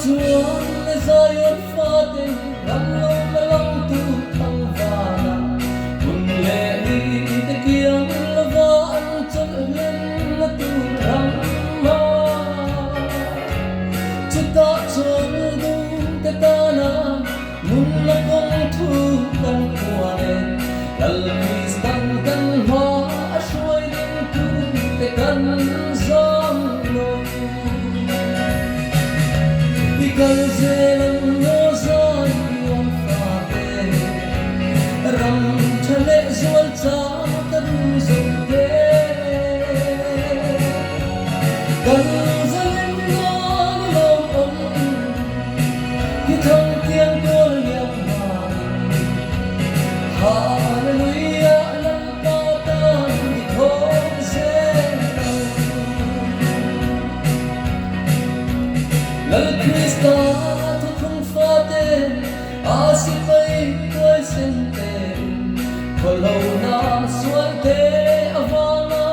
chuan le zayon fa te ram lo ma long tu thang va na kun le ni te kiang la va an chol len na tu ram ma chuta chol du te ta na mun la kong thu kan kwa le lal mi stan kan ma a shoi din tu te kan zong lo Because zelam no zai on fate ram thale zwal cha kan zum te kan zalim no lo om ki thong tiang kol yam ma hallelujah lam ka ta ni thong zelam lal Krista tu không fate asi pai koi sente kolo na suan te avana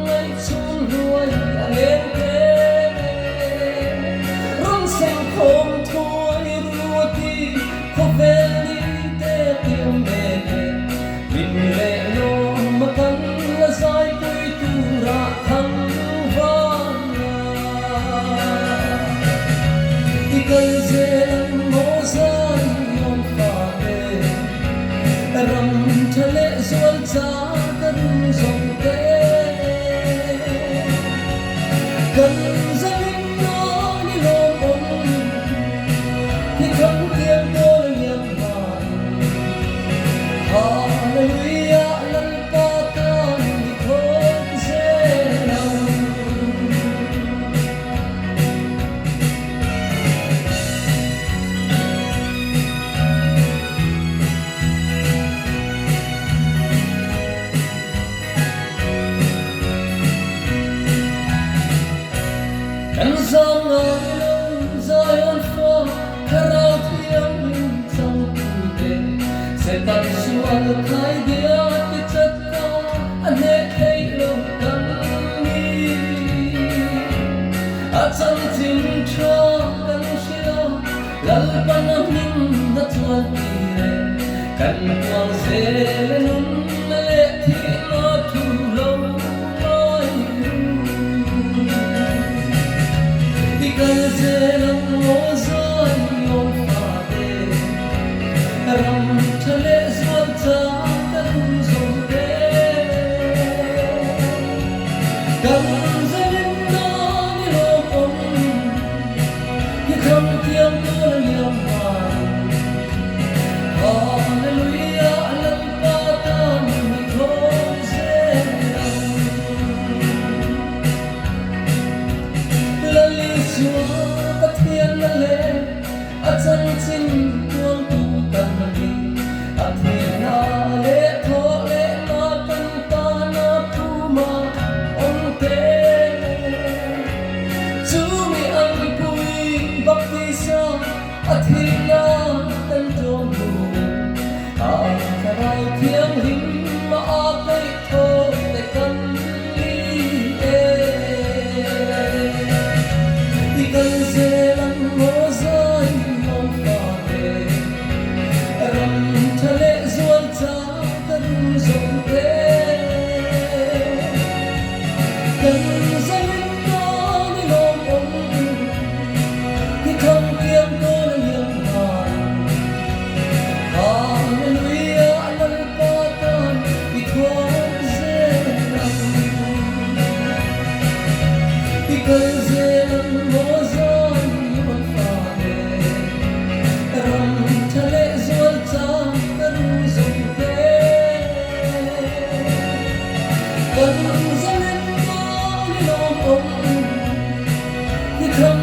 ngai chun ruai alen te ron sen khom thoi ruati khovel ni te tim me min le no makan la sai pui tu ra thang Because zelam mo zai on fate ram thale zwal cha kan zong te kan zalim no ni lo om ki thong tiang kol yam ma hallelujah lam pa ta ni thong zelam Kan zong ai long zayon fa karau thiam min chang tu te se tan suan khai dia ti chat ta ane thei lo kan ni a chang chin tha kan shia lal pan min na chuan ti re kan tuang se le nun le thi ma thu lo Because zelam mo zai on fate ram thale zwal cha kan zong te kan zalim na ni lo om ki kham tiam kol yam ma hallelujah lam pa ta ni thong zelam lali chua ta thiên na le a chan chin tuang tu kan ni a thi na le tho le na kan ta na thu ma on te chu mi ang pui baptisa a thi na tan tong bu a karau thiang him ma a kai tho te kan ni Because zelam mo zai on fate ram thale zwal cha kan zong te kan zalim na ni lo om ki thong tiang kol yam ma hallelujah lam pa ta ni thong zelam Because zelam mo zai on fate ram thale zwal cha kan zong te kan zalim na ni lo om ki thong